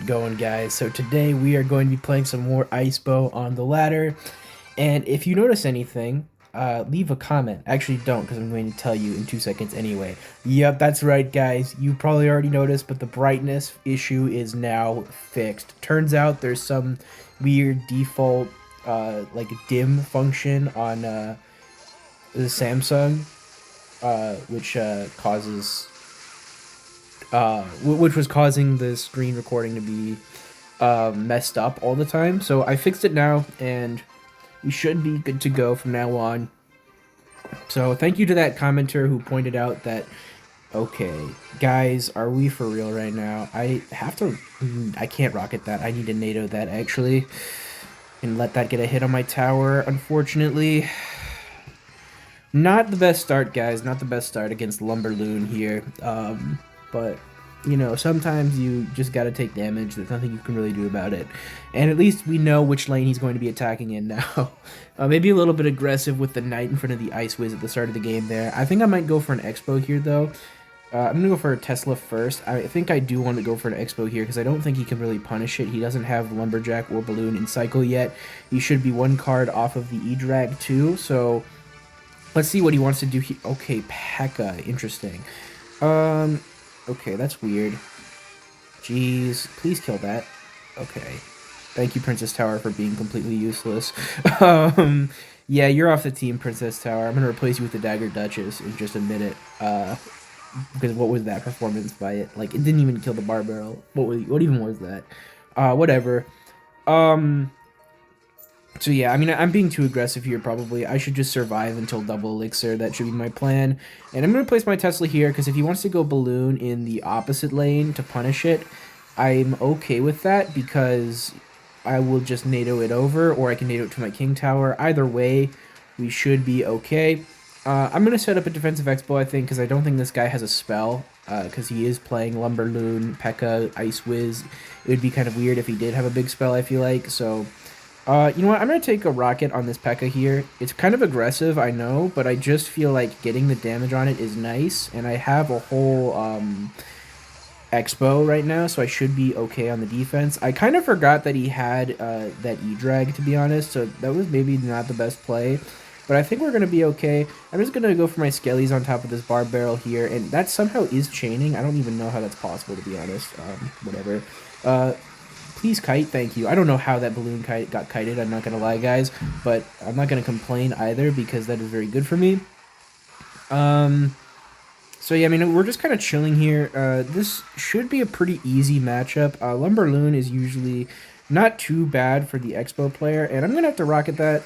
it going, guys? So today we are going to be playing some more Icebow on the ladder. And if you notice anything, leave a comment. Actually, don't, because I'm going to tell you in 2 seconds anyway. Yep, that's right, guys. You probably already noticed, but the brightness issue is now fixed. Turns out there's some weird default, like dim function on the Samsung, which causes which was causing the screen recording to be messed up all the time. So I fixed it now, and we should be good to go from now on. So thank you to that commenter who pointed out that, okay, guys, are we for real right now? I have to, I can't rocket that. I need to NATO that, actually, and let that get a hit on my tower, unfortunately. Not the best start, guys. Not the best start against Lumberloon here. But, you know, sometimes you just gotta take damage. There's nothing you can really do about it. And at least we know which lane he's going to be attacking in now. Maybe a little bit aggressive with the Knight in front of the Ice Wiz at the start of the game there. I think I might go for an Expo here, though. I'm going to go for a Tesla first. I think I do want to go for an Expo here because I don't think he can really punish it. He doesn't have Lumberjack or Balloon in cycle yet. He should be one card off of the E-Drag too, so let's see what he wants to do here. Okay, P.E.K.K.A. Interesting. Okay, that's weird. Jeez, please kill that. Okay. Thank you, Princess Tower, for being completely useless. Yeah, you're off the team, Princess Tower. I'm gonna replace you with the Dagger Duchess in just a minute. Because what was that performance by it? Like, it didn't even kill the bar barrel. What even was that? Whatever. So yeah, I mean, I'm being too aggressive here, probably. I should just survive until double elixir. That should be my plan. And I'm going to place my Tesla here, because if he wants to go Balloon in the opposite lane to punish it, I'm okay with that, because I will just NATO it over, or I can NATO it to my King Tower. Either way, we should be okay. I'm going to set up a defensive Expo, I think, because I don't think this guy has a spell, because he is playing Lumberloon, P.E.K.K.A., Ice Wiz. It would be kind of weird if he did have a big spell, I feel like, so you know what? I'm going to take a rocket on this P.E.K.K.A. here. It's kind of aggressive, I know, but I just feel like getting the damage on it is nice, and I have a whole Expo right now, so I should be okay on the defense. I kind of forgot that he had that E-Drag, to be honest, so that was maybe not the best play, but I think we're going to be okay. I'm just going to go for my Skellies on top of this Bar Barrel here, and that somehow is chaining. I don't even know how that's possible, to be honest. Whatever. Please kite, thank you. I don't know how that balloon kite got kited, I'm not going to lie, guys, but I'm not going to complain either because that is very good for me. So yeah, I mean, we're just kind of chilling here. This should be a pretty easy matchup. Lumberloon is usually not too bad for the Expo player, and I'm going to have to rocket that.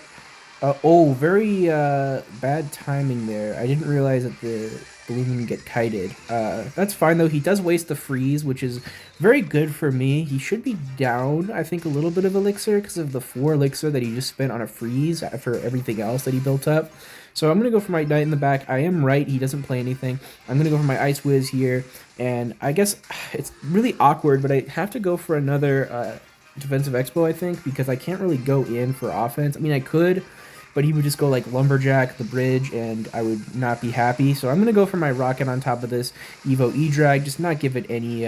Oh, very bad timing there. I didn't realize that the balloon would get kited. That's fine, though. He does waste the freeze, which is very good for me. He should be down, I think, a little bit of elixir because of the 4 elixir that he just spent on a freeze for everything else that he built up. So I'm going to go for my Knight in the back. I am right. He doesn't play anything. I'm going to go for my Ice Wiz here. And I guess it's really awkward, but I have to go for another defensive Expo, I think, because I can't really go in for offense. I mean, I could, but he would just go like Lumberjack, the bridge, and I would not be happy. So I'm going to go for my rocket on top of this Evo E-Drag, just not give it any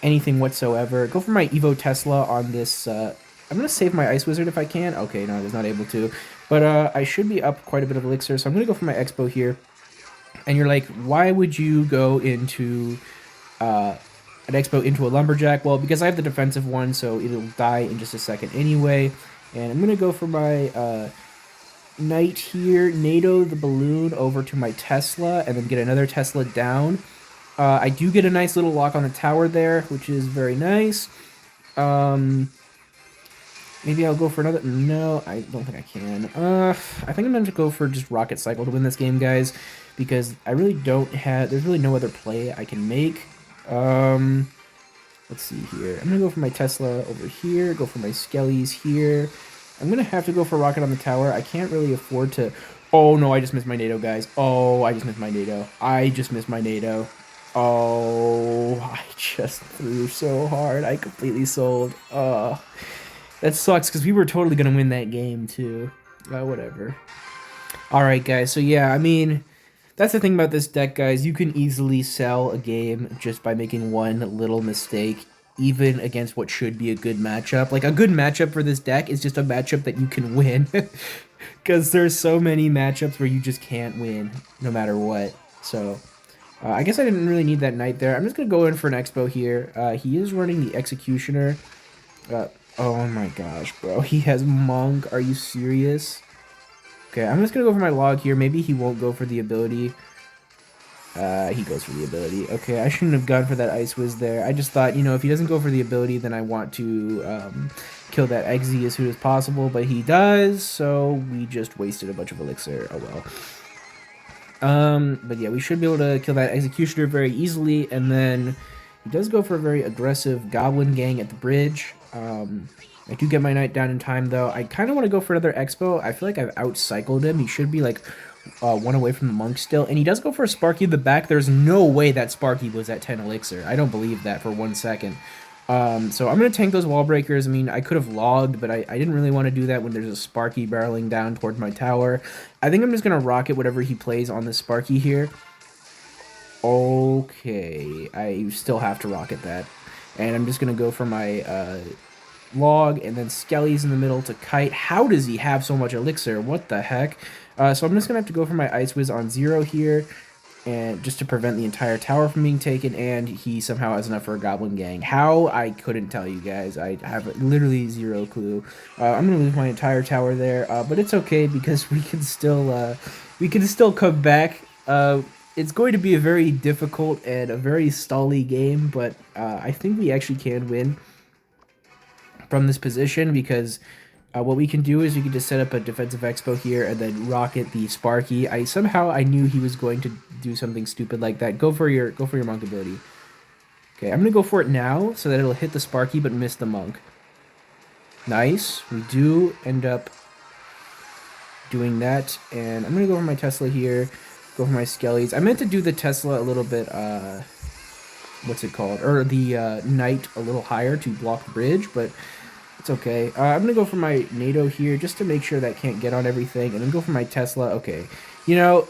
anything whatsoever. Go for my Evo Tesla on this. I'm going to save my Ice Wizard if I can. Okay, no, I was not able to. But I should be up quite a bit of elixir, so I'm going to go for my Expo here. And you're like, why would you go into an Expo into a Lumberjack? Well, because I have the defensive one, so it'll die in just a second anyway. And I'm going to go for my Knight here, NATO the balloon over to my Tesla, and then get another Tesla down. I do get a nice little lock on the tower there, which is very nice. Maybe I'll go for another. No, I don't think I can. I think I'm going to go for just Rocket Cycle to win this game, guys, because I really don't have. There's really no other play I can make. Let's see here. I'm going to go for my Tesla over here, go for my Skellies here. I'm going to have to go for Rocket on the tower. I can't really afford to... Oh, no, I just missed my NATO, guys. Oh, I just missed my NATO. I just missed my NATO. Oh, I just threw so hard. I completely sold. That sucks, because we were totally going to win that game, too. Whatever. Alright, guys, so yeah, I mean... That's the thing about this deck, guys. You can easily sell a game just by making one little mistake. even against what should be a good matchup. Like, a good matchup for this deck is just a matchup that you can win. Because there's so many matchups where you just can't win, no matter what. So, I guess I didn't really need that knight there. I'm just going to go in for an Icebow here. He is running the Executioner. Oh my gosh, bro. He has Monk. Are you serious? Okay, I'm just going to go for my log here. Maybe he won't go for the ability. He goes for the ability. Okay, I shouldn't have gone for that Ice Whiz there. I just thought, you know, if he doesn't go for the ability, then I want to kill that Eggsy as soon as possible. But he does, so we just wasted a bunch of elixir. Oh well. But yeah, we should be able to kill that Executioner very easily. And then he does go for a very aggressive Goblin Gang at the bridge. I do get my knight down in time, though. I kind of want to go for another Expo. I feel like I've out-cycled him. He should be, like, one away from the monk still. And he does go for a Sparky in the back. There's no way that Sparky was at 10 elixir. I don't believe that for 1 second. So I'm going to tank those wall breakers. I mean, I could have logged, but I didn't really want to do that when there's a Sparky barreling down towards my tower. I think I'm just going to rocket whatever he plays on this Sparky here. Okay, I still have to rocket that. And I'm just going to go for my log, and then Skelly's in the middle to kite. How does he have so much elixir? What the heck? So I'm just going to have to go for my Ice Whiz on 0 here, and just to prevent the entire tower from being taken, and he somehow has enough for a Goblin Gang. How? I couldn't tell you guys. I have literally 0 clue. I'm going to lose my entire tower there, but it's okay because we can still come back. It's going to be a very difficult and a very stally game, but I think we actually can win from this position, because what we can do is we can just set up a defensive Expo here and then rocket the Sparky. I knew he was going to do something stupid like that. Go for your monk ability. Okay, I'm gonna go for it now so that it'll hit the Sparky but miss the monk. Nice. We do end up doing that, and I'm gonna go for my Tesla here. Go for my Skellies. I meant to do the Tesla a little bit. What's it called? Or the Knight a little higher to block the bridge, but it's okay. I'm going to go for my NATO here just to make sure that can't get on everything, and then go for my Tesla. Okay. You know,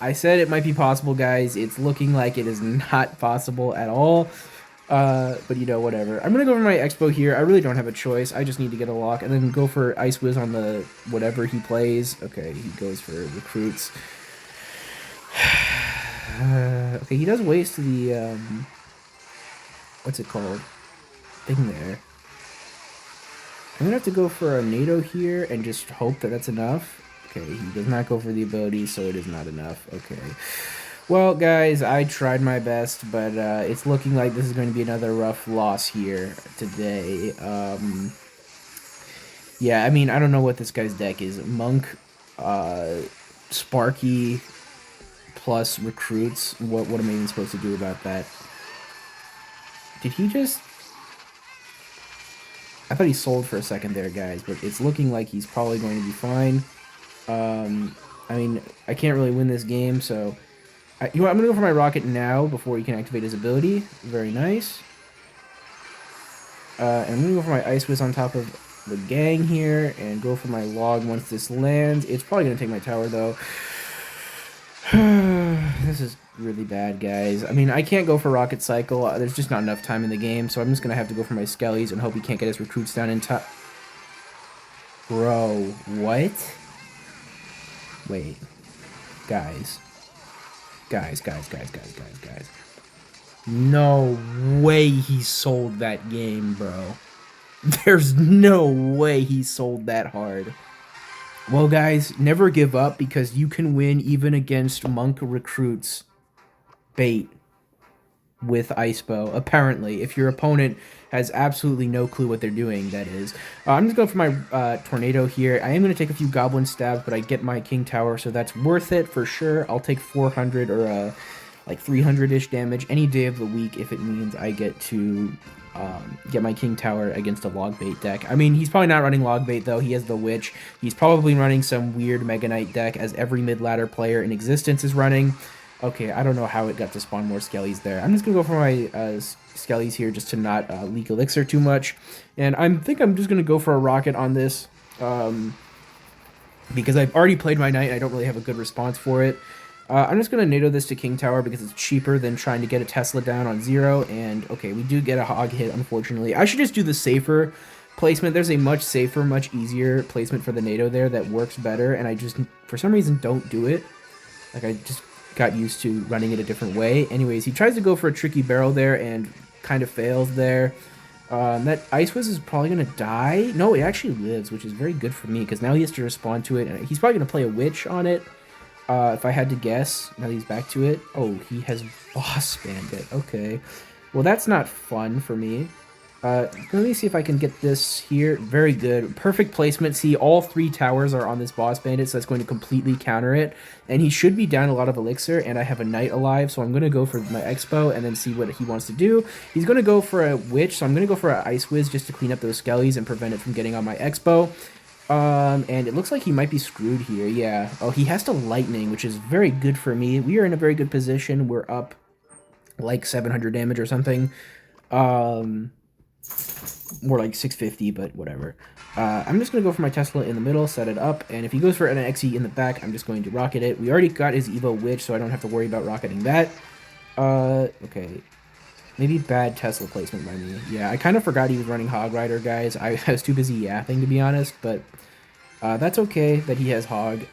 I said it might be possible, guys. It's looking like it is not possible at all. But, you know, whatever. I'm going to go for my Expo here. I really don't have a choice. I just need to get a lock, and then go for Ice Whiz on the whatever he plays. Okay, he goes for Recruits. Okay, he does waste the, what's it called? Thing there. I'm gonna have to go for a NATO here and just hope that that's enough. Okay, he does not go for the ability, so it is not enough. Okay. Well, guys, I tried my best, but it's looking like this is going to be another rough loss here today. Yeah, I mean, I don't know what this guy's deck is. Monk, Sparky, plus Recruits. What am I even supposed to do about that? Did he just... I thought he sold for a second there, guys, but it's looking like he's probably going to be fine. I mean, I can't really win this game, so... you know what, I'm going to go for my rocket now before he can activate his ability. Very nice. And I'm going to go for my Ice Whiz on top of the gang here, and go for my log once this lands. It's probably going to take my tower, though. This is really bad, guys. I mean, I can't go for Rocket Cycle. There's just not enough time in the game, so I'm just going to have to go for my Skellies and hope he can't get his Recruits down in time. Bro, what? Wait. Guys. Guys. No way he sold that game, bro. There's no way he sold that hard. Well, guys, never give up, because you can win even against Monk Recruits bait with Icebow, apparently, if your opponent has absolutely no clue what they're doing, that is. I'm just going for my Tornado here. I am going to take a few Goblin Stabs, but I get my King Tower, so that's worth it for sure. I'll take 400 or like 300-ish damage any day of the week if it means I get to get my King Tower against a Log Bait deck. I mean, he's probably not running Log Bait, though. He has the Witch. He's probably running some weird Mega Knight deck, as every mid-ladder player in existence is running. Okay, I don't know how it got to spawn more Skellies there. I'm just going to go for my Skellies here just to not leak Elixir too much. And I think I'm just going to go for a Rocket on this, because I've already played my Knight and I don't really have a good response for it. I'm just going to NATO this to King Tower because it's cheaper than trying to get a Tesla down on 0. And, okay, we do get a hog hit, unfortunately. I should just do the safer placement. There's a much safer, much easier placement for the NATO there that works better. And I just, for some reason, don't do it. Like, I just got used to running it a different way. Anyways, he tries to go for a tricky barrel there and kind of fails there. That Icebow is probably going to die. No, it actually lives, which is very good for me because now he has to respond to it. And he's probably going to play a Witch on it. If I had to guess, now that he's back to it. Oh, he has Boss Bandit. Okay. Well, that's not fun for me. Let me see if I can get this here. Very good. Perfect placement. See, all 3 towers are on this Boss Bandit, so that's going to completely counter it. And he should be down a lot of Elixir, and I have a Knight alive, so I'm going to go for my Icebow and then see what he wants to do. He's going to go for a Witch, so I'm going to go for an Ice Whiz just to clean up those Skellies and prevent it from getting on my Icebow. And it looks like he might be screwed here, yeah. Oh, he has to Lightning, which is very good for me. We are in a very good position. We're up like 700 damage or something. More like 650, but whatever. I'm just going to go for my Tesla in the middle, set it up, and if he goes for an XE in the back, I'm just going to rocket it. We already got his Evo Witch, so I don't have to worry about rocketing that. Okay. Maybe bad Tesla placement by me. Yeah, I kind of forgot he was running Hog Rider, guys. I was too busy yapping, to be honest, but that's okay that he has Hog.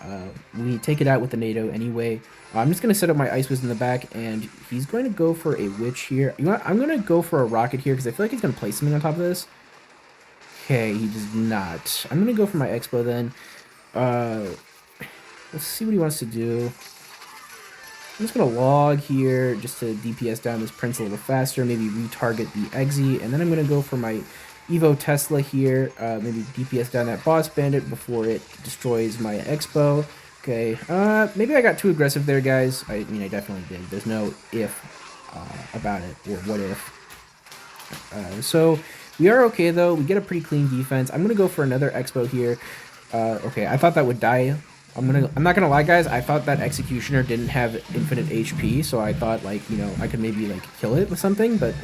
We take it out with the NATO anyway. I'm just going to set up my Ice Whiz in the back, and he's going to go for a Witch here. You know what? I'm going to go for a Rocket here, because I feel like he's going to place something on top of this. Okay, he does not. I'm going to go for my Icebow then. Let's see what he wants to do. I'm just going to log here just to DPS down this Prince a little faster, maybe retarget the Exe, and then I'm going to go for my Evo Tesla here, maybe DPS down that Boss Bandit before it destroys my Icebow. Okay, maybe I got too aggressive there, guys. I mean, I definitely did. There's no if about it, or what if. So, we are okay, though. We get a pretty clean defense. I'm going to go for another Icebow here. Okay, I thought that would die. I'm not gonna lie, guys, I thought that Executioner didn't have infinite HP, so I thought, like, you know, I could maybe, like, kill it with something, but,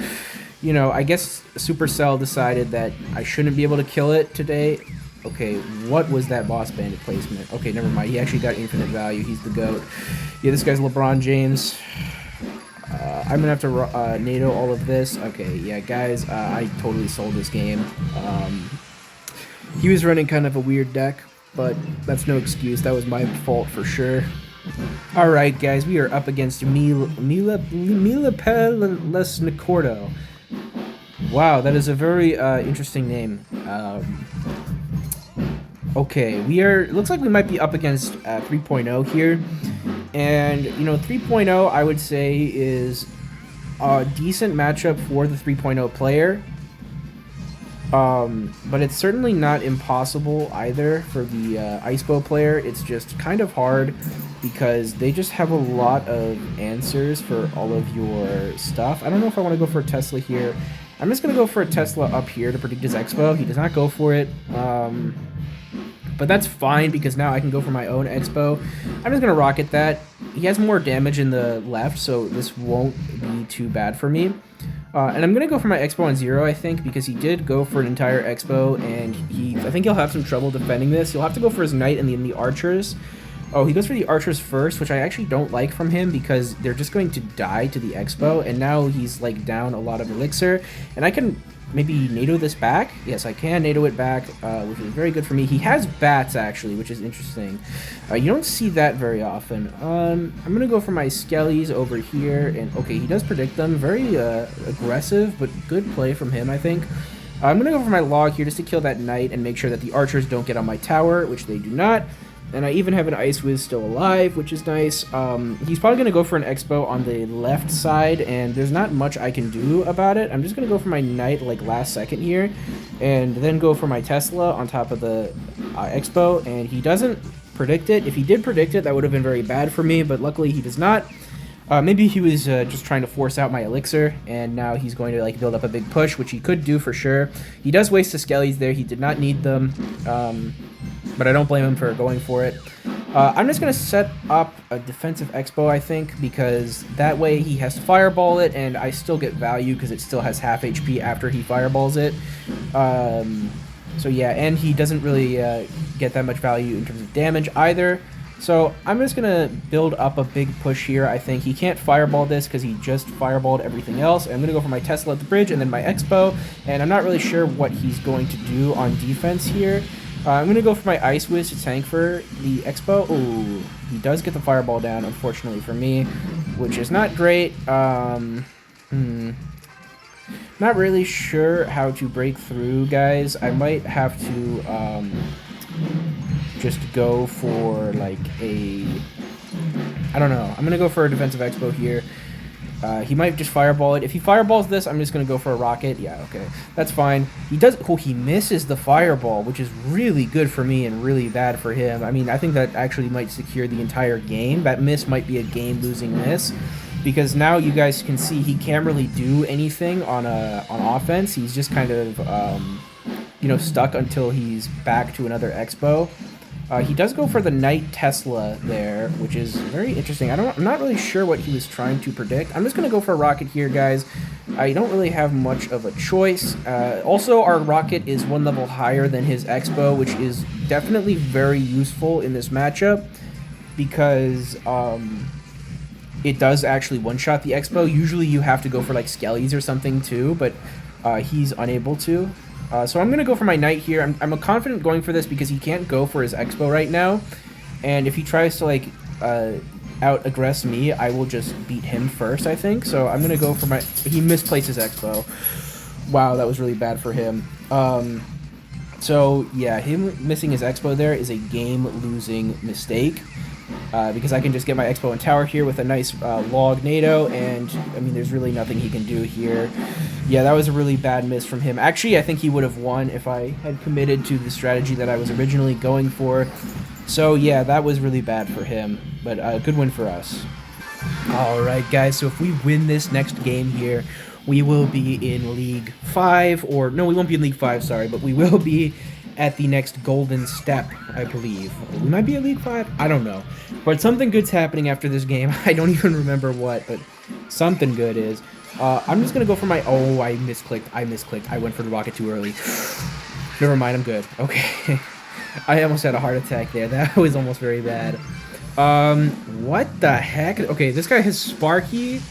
you know, I guess Supercell decided that I shouldn't be able to kill it today. Okay, what was that Boss Bandit placement? Okay, never mind, he actually got infinite value, he's the GOAT. Yeah, this guy's LeBron James. I'm gonna have to NATO all of this. Okay, yeah, guys, I totally sold this game. He was running kind of a weird deck, but that's no excuse. That was my fault for sure. Alright, guys, we are up against Mila Pelesnicordo. Wow, that is a very interesting name. Okay, looks like we might be up against 3.0 here. And, you know, 3.0, I would say, is a decent matchup for the 3.0 player. But it's certainly not impossible either for the Icebow player. It's just kind of hard because they just have a lot of answers for all of your stuff. I don't know if I want to go for a Tesla here. I'm just going to go for a Tesla up here to predict his Icebow. He does not go for it. But that's fine because now I can go for my own Icebow. I'm just going to rocket that. He has more damage in the left, so this won't be too bad for me. And I'm going to go for my Icebow on 0, I think, because he did go for an entire Icebow, and I think he'll have some trouble defending this. He'll have to go for his Knight and then the Archers. Oh, he goes for the Archers first, which I actually don't like from him because they're just going to die to the Icebow, and now he's, like, down a lot of Elixir. And I can maybe NATO this back. Yes, I can NATO it back, which is very good for me. He has Bats, actually, which is interesting. You don't see that very often. I'm going to go for my Skellies over here, and okay, he does predict them. Very aggressive, but good play from him, I think. I'm going to go for my Log here just to kill that Knight and make sure that the Archers don't get on my tower, which they do not. And I even have an Ice Whiz still alive, which is nice. He's probably going to go for an Icebow on the left side, and there's not much I can do about it. I'm just going to go for my Knight, like, last second here, and then go for my Tesla on top of the Icebow, and he doesn't predict it. If he did predict it, that would have been very bad for me, but luckily he does not. Maybe he was just trying to force out my Elixir, and now he's going to, like, build up a big push, which he could do for sure. He does waste the Skellies there. He did not need them. But I don't blame him for going for it. I'm just going to set up a defensive Icebow, I think, because that way he has to fireball it, and I still get value because it still has half HP after he fireballs it. So yeah, and he doesn't really get that much value in terms of damage either. So I'm just going to build up a big push here. I think he can't fireball this because he just fireballed everything else. I'm going to go for my Tesla at the bridge and then my Icebow. And I'm not really sure what he's going to do on defense here. I'm going to go for my Ice Whiz to tank for the Icebow. Ooh, he does get the fireball down, unfortunately for me, which is not great. Not really sure how to break through, guys. I might have to just go for like a... I don't know. I'm going to go for a defensive Expo here. He might just fireball it. If he fireballs this, I'm just going to go for a rocket. Yeah, okay. That's fine. He does... Oh, he misses the fireball, which is really good for me and really bad for him. I mean, I think that actually might secure the entire game. That miss might be a game-losing miss. Because now you guys can see he can't really do anything on offense. He's just kind of, you know, stuck until he's back to another Expo. He does go for the Knight Tesla there, which is very interesting. I'm not really sure what he was trying to predict. I'm just going to go for a rocket here, guys. I don't really have much of a choice. Also, our rocket is one level higher than his Expo, which is definitely very useful in this matchup because... it does actually one-shot the Expo. Usually you have to go for like Skellies or something too, but he's unable to. So I'm going to go for my Knight here. I'm confident going for this because he can't go for his Expo right now. And if he tries to like out-aggress me, I will just beat him first, I think. So I'm going to go for my... He misplaced his Expo. Wow, that was really bad for him. So yeah, him missing his Expo there is a game-losing mistake. Because I can just get my Expo and Tower here with a nice log NATO, and I mean, there's really nothing he can do here. Yeah, that was a really bad miss from him. Actually, I think he would have won if I had committed to the strategy that I was originally going for. So yeah, that was really bad for him, but a good win for us. Alright guys, so if we win this next game here, we will be in League 5, or no, we won't be in League 5, sorry, but we will be at the next golden step, I believe. We might be at League 5? I don't know. But something good's happening after this game. I don't even remember what, but something good is. I'm just going to go for my... Oh, I misclicked. I went for the rocket too early. Never mind, I'm good. Okay. I almost had a heart attack there. That was almost very bad. What the heck? Okay, this guy has Sparky,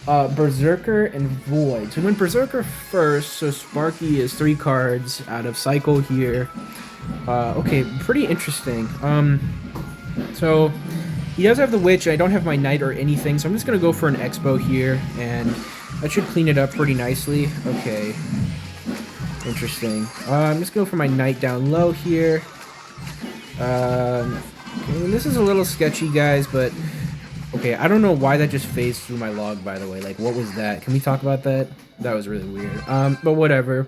Berserker, and Void. So we went Berserker first, so Sparky is 3 cards out of Cycle here. Okay, pretty interesting. So he does have the Witch, I don't have my Knight or anything, so I'm just going to go for an Expo here, and that should clean it up pretty nicely. Okay. Interesting. I'm just going for my Knight down low here. Okay, this is a little sketchy, guys, but... Okay, I don't know why that just phased through my log, by the way. Like, what was that? Can we talk about that? That was really weird. But whatever.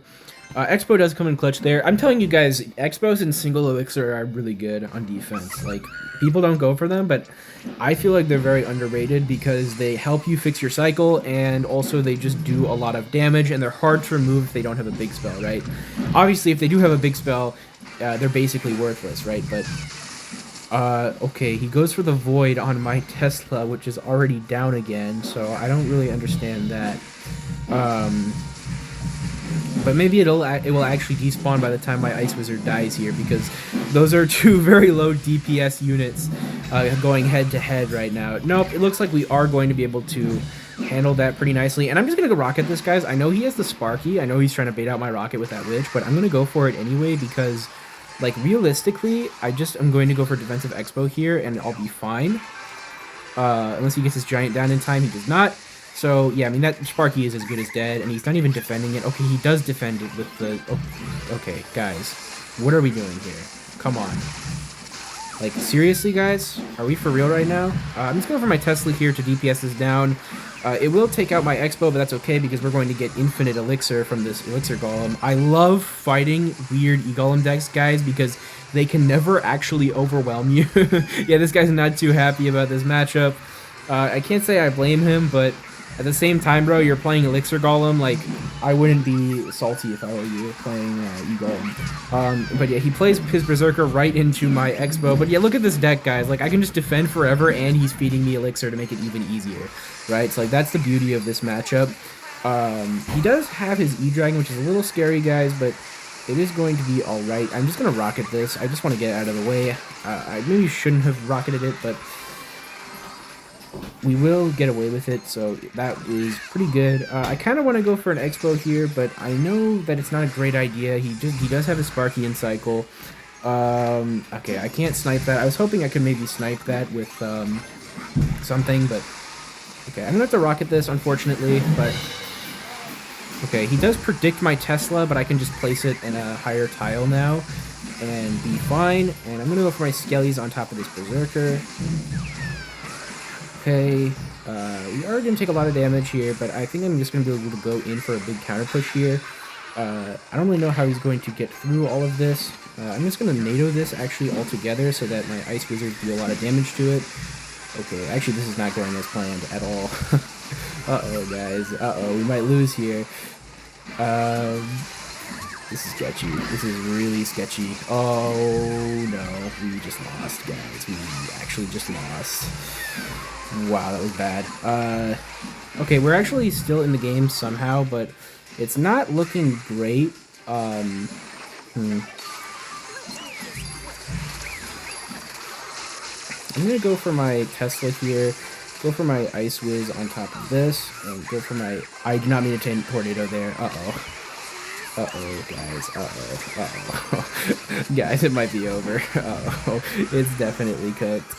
Expo does come in clutch there. I'm telling you guys, Expos and single elixir are really good on defense. Like, people don't go for them, but I feel like they're very underrated because they help you fix your cycle, and also they just do a lot of damage, and they're hard to remove if they don't have a big spell, right? Obviously, if they do have a big spell, they're basically worthless, right? But... okay, he goes for the Void on my Tesla, which is already down again, so I don't really understand that. But maybe it will actually despawn by the time my Ice Wizard dies here, because those are 2 very low DPS units going head-to-head right now. Nope, it looks like we are going to be able to handle that pretty nicely, and I'm just going to go rocket this, guys. I know he has the Sparky, I know he's trying to bait out my rocket with that Witch, but I'm going to go for it anyway, because... Like, realistically, I'm going to go for defensive Expo here, and I'll be fine. Unless he gets his Giant down in time, he does not. So, yeah, I mean, that Sparky is as good as dead, and he's not even defending it. Okay, he does defend it with the... Oh, okay, guys. What are we doing here? Come on. Like, seriously, guys? Are we for real right now? I'm just going for my Tesla here to DPS this down. It will take out my Expo, but that's okay because we're going to get infinite elixir from this elixir golem. I love fighting weird e-golem decks, guys, because they can never actually overwhelm you. Yeah, this guy's not too happy about this matchup. I can't say I blame him, but at the same time, bro, you're playing elixir golem. Like, I wouldn't be salty if I were you playing e-golem. But yeah, he plays his Berserker right into my Expo. But yeah, look at this deck, guys. Like, I can just defend forever, and he's feeding me elixir to make it even easier. Right, so like that's the beauty of this matchup. He does have his E-Dragon, which is a little scary, guys, but it is going to be alright. I'm just going to rocket this. I just want to get it out of the way. I maybe shouldn't have rocketed it, but we will get away with it, so that is pretty good. I kind of want to go for an Icebow here, but I know that it's not a great idea. He does have a Sparky in cycle. Okay, I can't snipe that. I was hoping I could maybe snipe that with something, but okay, I'm gonna have to rocket this, unfortunately, but okay, he does predict my Tesla, but I can just place it in a higher tile now and be fine, and I'm gonna go for my Skellies on top of this Berserker. Okay, we are going to take a lot of damage here, but I think I'm just going to be able to go in for a big counter push here. I don't really know how he's going to get through all of this. I'm just going to NATO this actually all together so that my Ice Wizards do a lot of damage to it. Okay, actually this is not going as planned at all. Uh-oh, guys. Uh-oh, we might lose here. This is sketchy. This is really sketchy. Oh, no. We just lost, guys. We actually just lost. Wow, that was bad. Okay, we're actually still in the game somehow, but it's not looking great. I'm gonna go for my Tesla here, go for my Ice Wiz on top of this, and go for my... I do not mean to tornado there. Uh-oh. Uh-oh, guys. Uh-oh. Uh-oh. Guys, it might be over. Uh-oh. It's definitely cooked.